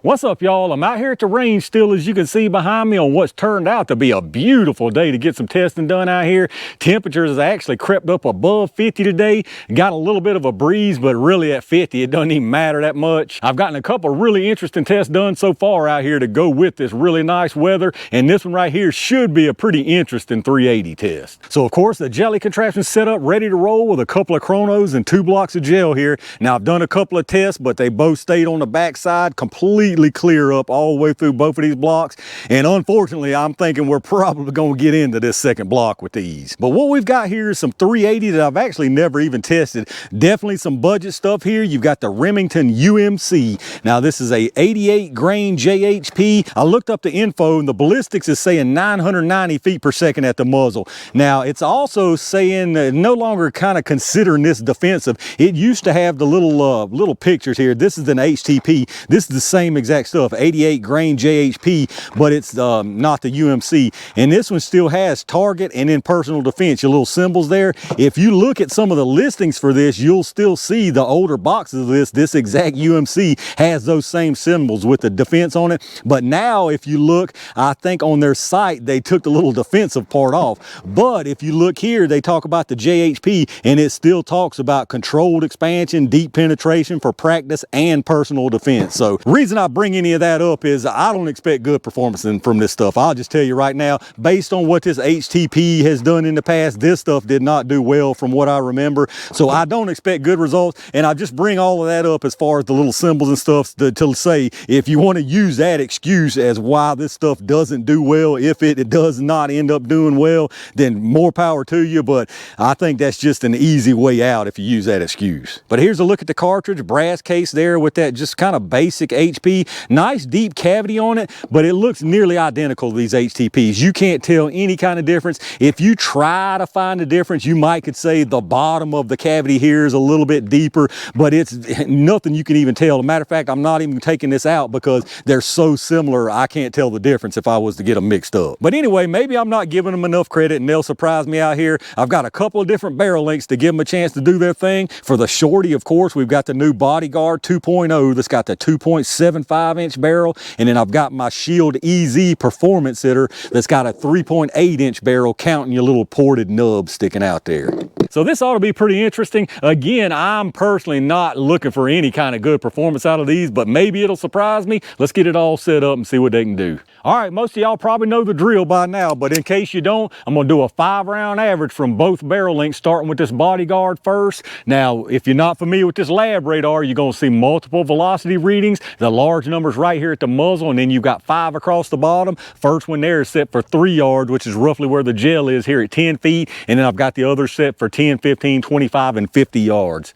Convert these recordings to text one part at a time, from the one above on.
What's up, y'all? I'm out here at the range still, as you can see behind me, on what's turned out to be a beautiful day to get some testing done out here. Temperatures has actually crept up above 50 today. Got a little bit of a breeze, but really at 50, it doesn't even matter that much. I've gotten a couple really interesting tests done so far out here to go with this really nice weather, and this one right here should be a pretty interesting 380 test. So, of course, the jelly contraption set up, ready to roll with a couple of chronos and 2 blocks of gel here. Now, I've done a couple of tests, but they both stayed on the backside, completely clear up all the way through both of these blocks. And unfortunately, I'm thinking we're probably going to get into this second block with these. But what we've got here is some 380 that I've actually never even tested. Definitely some budget stuff here. You've got the Remington UMC. Now, this is a 88 grain JHP. I looked up the info, and the ballistics is saying 990 feet per second at the muzzle. Now, it's also saying no longer kind of considering this defensive. It used to have the little pictures here. This is an HTP. This is the same exact stuff, 88 grain JHP, but it's not the UMC. And this one still has target and then personal defense, your little symbols there. If you look at some of the listings for this, you'll still see the older boxes of this exact UMC has those same symbols with the defense on it. But now if you look, I think on their site, they took the little defensive part off. But if you look here, they talk about the JHP, and it still talks about controlled expansion, deep penetration for practice and personal defense. So reason I bring any of that up is I don't expect good performance from this stuff. I'll just tell you right now, based on what this HTP has done in the past, this stuff did not do well from what I remember. So I don't expect good results, and I just bring all of that up as far as the little symbols and stuff to say, if you want to use that excuse as why this stuff doesn't do well, if it does not end up doing well, then more power to you. But I think that's just an easy way out if you use that excuse. But here's a look at the cartridge, brass case there with that just kind of basic HP. Nice deep cavity on it, but it looks nearly identical to these HTPs. You can't tell any kind of difference. If you try to find a difference, you might could say the bottom of the cavity here is a little bit deeper, but it's nothing you can even tell. As a matter of fact, I'm not even taking this out because they're so similar, I can't tell the difference if I was to get them mixed up. But anyway, maybe I'm not giving them enough credit and they'll surprise me out here. I've got a couple of different barrel lengths to give them a chance to do their thing. For the shorty, of course, we've got the new Bodyguard 2.0 that's got the 2.75 inch barrel, and then I've got my Shield EZ performance hitter that's got a 3.8 inch barrel, counting your little ported nub sticking out there. So this ought to be pretty interesting. Again, I'm personally not looking for any kind of good performance out of these, but maybe it'll surprise me. Let's get it all set up and see what they can do. All right, most of y'all probably know the drill by now, but in case you don't, I'm gonna do a 5-round average from both barrel lengths, starting with this Bodyguard first. Now, if you're not familiar with this lab radar, you're gonna see multiple velocity readings. The large numbers right here at the muzzle, and then you've got 5 across the bottom. First one there is set for 3 yards, which is roughly where the gel is here at 10 feet. And then I've got the other set for 10, 15, 25, and 50 yards.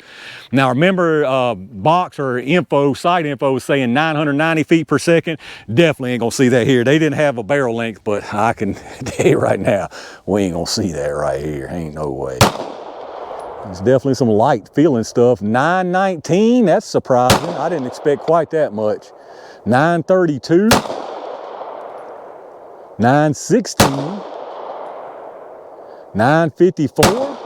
Now remember, box or info, site info is saying 990 feet per second. Definitely ain't gonna see that here. They didn't have a barrel length, but I can tell you right now, we ain't gonna see that right here. Ain't no way. There's definitely some light feeling stuff. 919, that's surprising. I didn't expect quite that much. 932, 916, 954,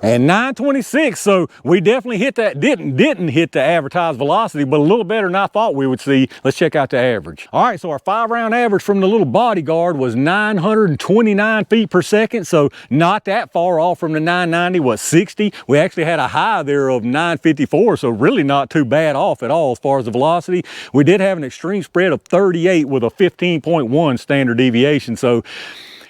and 926. So we definitely hit that, didn't hit the advertised velocity, but a little better than I thought we would see. Let's check out the average. All right, so our 5-round average from the little Bodyguard was 929 feet per second. So not that far off from the 990, what, 60? We actually had a high there of 954, so really not too bad off at all as far as the velocity. We did have an extreme spread of 38 with a 15.1 standard deviation. So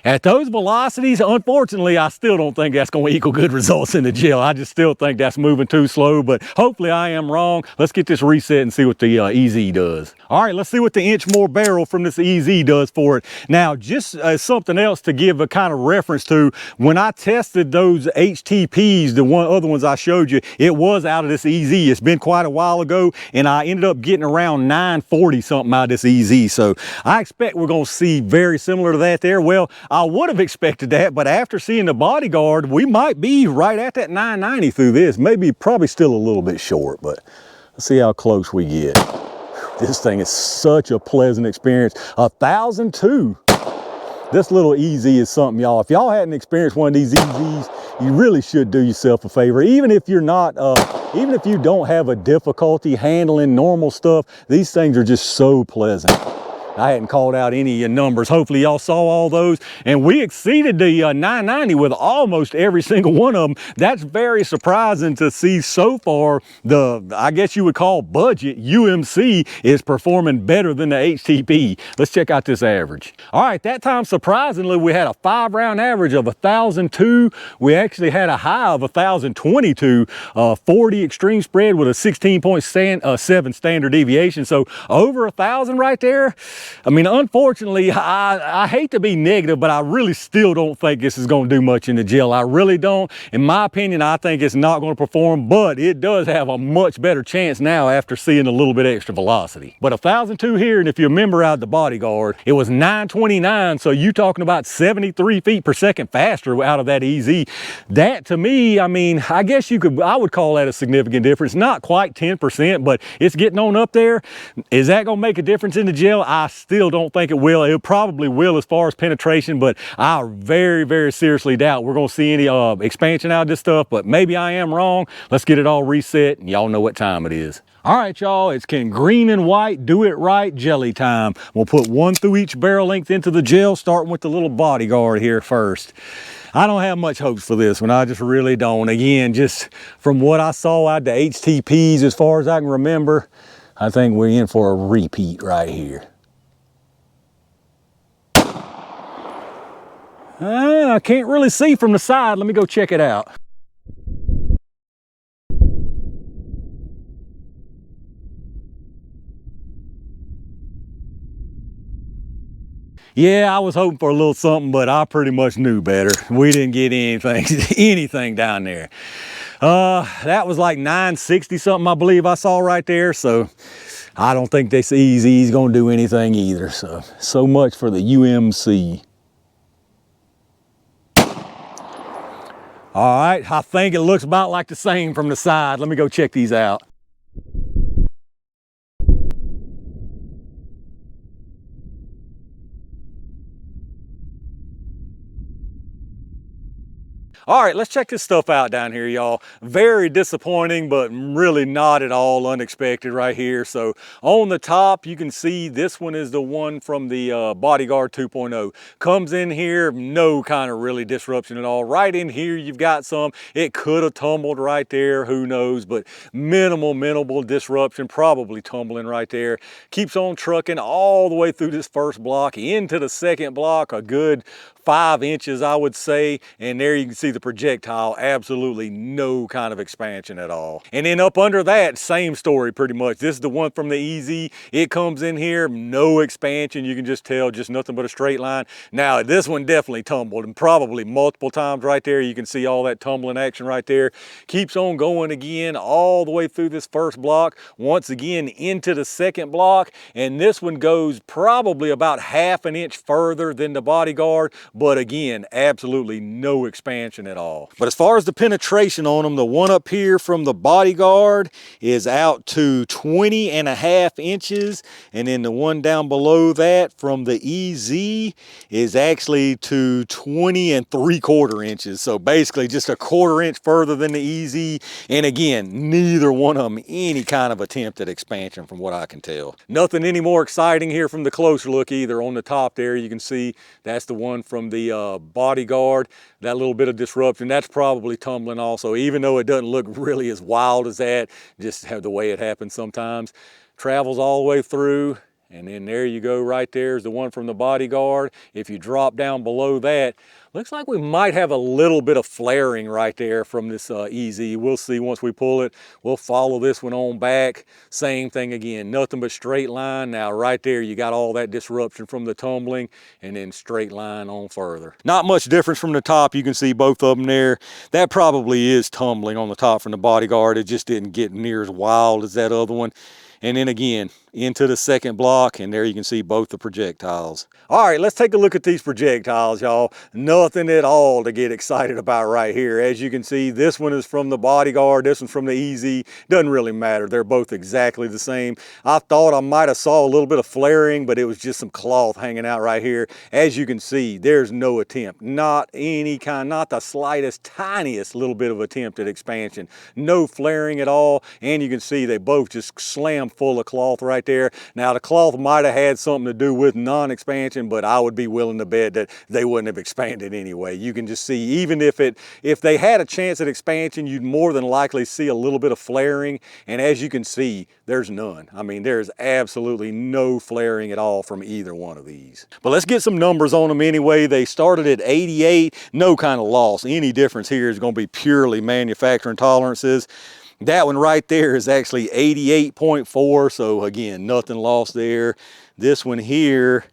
at those velocities, unfortunately, I still don't think that's going to equal good results in the gel. I just still think that's moving too slow, but hopefully I am wrong. Let's get this reset and see what the EZ does. All right, let's see what the inch more barrel from this EZ does for it. Now, just something else to give a kind of reference to, when I tested those HTPs, the other ones I showed you, it was out of this EZ. It's been quite a while ago, and I ended up getting around 940 something out of this EZ. So I expect we're going to see very similar to that there. Well, I would have expected that, but after seeing the Bodyguard, we might be right at that 990 through this. Maybe, probably still a little bit short, but let's see how close we get. This thing is such a pleasant experience. 1,002. This little EZ is something, y'all. If y'all hadn't experienced one of these EZs, you really should do yourself a favor. Even if you're not Even if you don't have a difficulty handling normal stuff, these things are just so pleasant. I hadn't called out any of your numbers. Hopefully y'all saw all those. And we exceeded the 990 with almost every single one of them. That's very surprising to see so far. The, I guess you would call budget UMC is performing better than the HTP. Let's check out this average. All right, that time surprisingly, we had a 5-round average of 1,002. We actually had a high of 1,022, 40 extreme spread with a 16.7 standard deviation. So over 1,000 right there. I mean, unfortunately, I hate to be negative, but I really still don't think this is going to do much in the gel. I really don't. In my opinion, I think it's not going to perform, but it does have a much better chance now after seeing a little bit extra velocity. But 1,002 here, and if you remember out the Bodyguard, it was 929, so you talking about 73 feet per second faster out of that EZ. That to me, I mean, I guess I would call that a significant difference. Not quite 10%, but it's getting on up there. Is that going to make a difference in the gel? I still don't think it will. It probably will as far as penetration, but I very, very seriously doubt we're going to see any expansion out of this stuff, but maybe I am wrong. Let's get it all reset, and y'all know what time it is. All right, y'all, it's green and white, do it right, jelly time. We'll put one through each barrel length into the gel, starting with the little Bodyguard here first. I don't have much hopes for this one. I just really don't. Again, just from what I saw out the HTPs, as far as I can remember, I think we're in for a repeat right here. I can't really see from the side. Let me go check it out. Yeah, I was hoping for a little something, but I pretty much knew better. We didn't get anything down there. That was like 960 something, I believe I saw right there. So I don't think this EZ is going to do anything either. So much for the UMC. All right, I think it looks about like the same from the side. Let me go check these out. All right, let's check this stuff out down here, y'all. Very disappointing, but really not at all unexpected right here. So on the top, you can see this one is the one from the Bodyguard 2.0. Comes in here, no kind of really disruption at all. Right in here, you've got some. It could have tumbled right there, who knows, but minimal disruption, probably tumbling right there. Keeps on trucking all the way through this first block, into the second block, a good 5 inches, I would say, and there you can see the projectile, absolutely no kind of expansion at all. And then up under that, same story pretty much. This is the one from the EZ. It comes in here, no expansion. You can just tell, just nothing but a straight line. Now, this one definitely tumbled, and probably multiple times right there. You can see all that tumbling action right there. Keeps on going again all the way through this first block, once again into the second block, and this one goes probably about 1/2 inch further than the Bodyguard, but again, absolutely no expansion at all. But as far as the penetration on them, the one up here from the Bodyguard is out to 20.5 inches, and then the one down below that from the EZ is actually to 20.75 inches. So basically just a 1/4 inch further than the EZ, and again, neither one of them any kind of attempt at expansion from what I can tell. Nothing any more exciting here from the closer look either. On the top there, you can see that's the one from the Bodyguard. That little bit of disruption, that's probably tumbling also, even though it doesn't look really as wild as that, just have the way it happens sometimes. Travels all the way through, and then there you go, right there is the one from the Bodyguard. If you drop down below that, looks like we might have a little bit of flaring right there from this EZ. We'll see once we pull it. We'll follow this one on back. Same thing again, nothing but straight line. Now right there, you got all that disruption from the tumbling, and then straight line on further. Not much difference from the top. You can see both of them there. That probably is tumbling on the top from the Bodyguard. It just didn't get near as wild as that other one. And then again, into the second block, and there you can see both the projectiles. All right, let's take a look at these projectiles, y'all. Nothing at all to get excited about right here. As you can see, this one is from the Bodyguard, this one's from the EZ. Doesn't really matter, they're both exactly the same. I thought I might have saw a little bit of flaring, but it was just some cloth hanging out right here. As you can see, there's no attempt, not any kind, not the slightest, tiniest little bit of attempt at expansion. No flaring at all, and you can see they both just slammed full of cloth right there. Now the cloth might have had something to do with non-expansion, but I would be willing to bet that they wouldn't have expanded anyway. You can just see, even if they had a chance at expansion, you'd more than likely see a little bit of flaring, and as you can see, there's none. I mean, there's absolutely no flaring at all from either one of these. But let's get some numbers on them anyway. They started at 88, no kind of loss. Any difference here is going to be purely manufacturing tolerances. That one right there is actually 88.4, so again, nothing lost there. This one here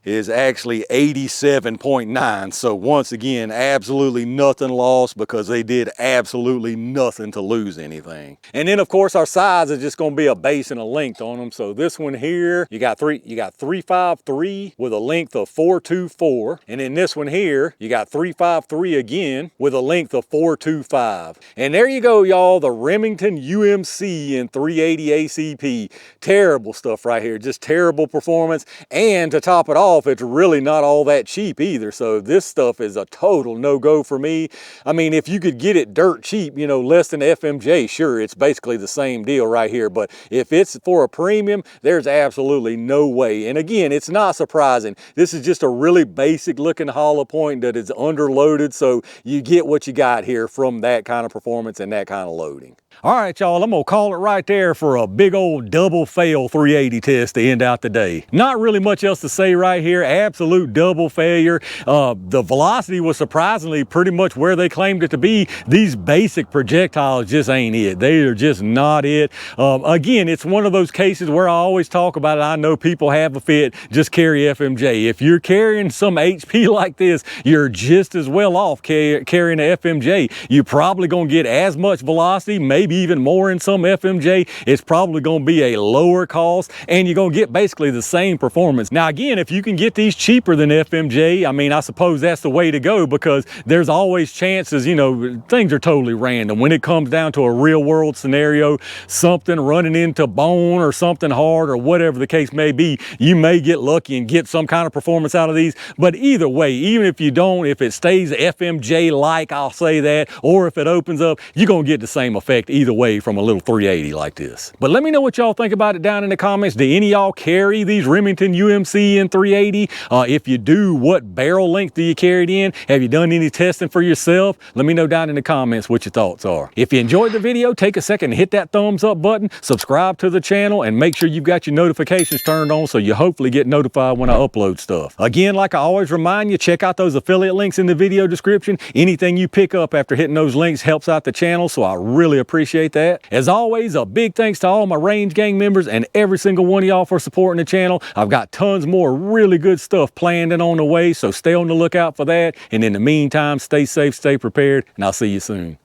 is actually 87.9. So once again, absolutely nothing lost because they did absolutely nothing to lose anything. And then of course our size is just gonna be a base and a length on them. So this one here, you got 353 with a length of 424. And then this one here, you got 353 again with a length of 425. And there you go, y'all, the Remington UMC in 380 ACP. Terrible stuff right here, just terrible performance. And to top it off, it's really not all that cheap either. So this stuff is a total no-go for me. I mean, if you could get it dirt cheap, you know, less than FMJ, sure, it's basically the same deal right here. But if it's for a premium, there's absolutely no way. And again, it's not surprising. This is just a really basic looking hollow point that is underloaded. So you get what you got here from that kind of performance and that kind of loading. All right, y'all, I'm gonna call it right there for a big old double fail 380 test to end out the day. Not really much else to say right here. Absolute double failure. The velocity was surprisingly pretty much where they claimed it to be. These basic projectiles just ain't it. They are just not it. Again, it's one of those cases where I always talk about it. I know people have a fit, just carry FMJ. If you're carrying some HP like this, you're just as well off carrying a FMJ. You're probably gonna get as much velocity, maybe even more in some FMJ. It's probably going to be a lower cost, and you're going to get basically the same performance. Now again, if you can get these cheaper than FMJ, I mean, I suppose that's the way to go, because there's always chances, you know, things are totally random. When it comes down to a real world scenario, something running into bone or something hard or whatever the case may be, you may get lucky and get some kind of performance out of these. But either way, even if you don't, if it stays FMJ like, I'll say that, or if it opens up, you're going to get the same effect either way from a little 380 like this. But let me know what y'all think about it down in the comments. Do any of y'all carry these Remington UMC in 380? If you do, what barrel length do you carry it in? Have you done any testing for yourself? Let me know down in the comments what your thoughts are. If you enjoyed the video, take a second and hit that thumbs up button, subscribe to the channel, and make sure you've got your notifications turned on so you hopefully get notified when I upload stuff. Again, like I always remind you, check out those affiliate links in the video description. Anything you pick up after hitting those links helps out the channel, so I really appreciate that. As always, a big thanks to all my Range Gang members and every single one of y'all for supporting the channel. I've got tons more really good stuff planned and on the way, so stay on the lookout for that. And in the meantime, stay safe, stay prepared, and I'll see you soon.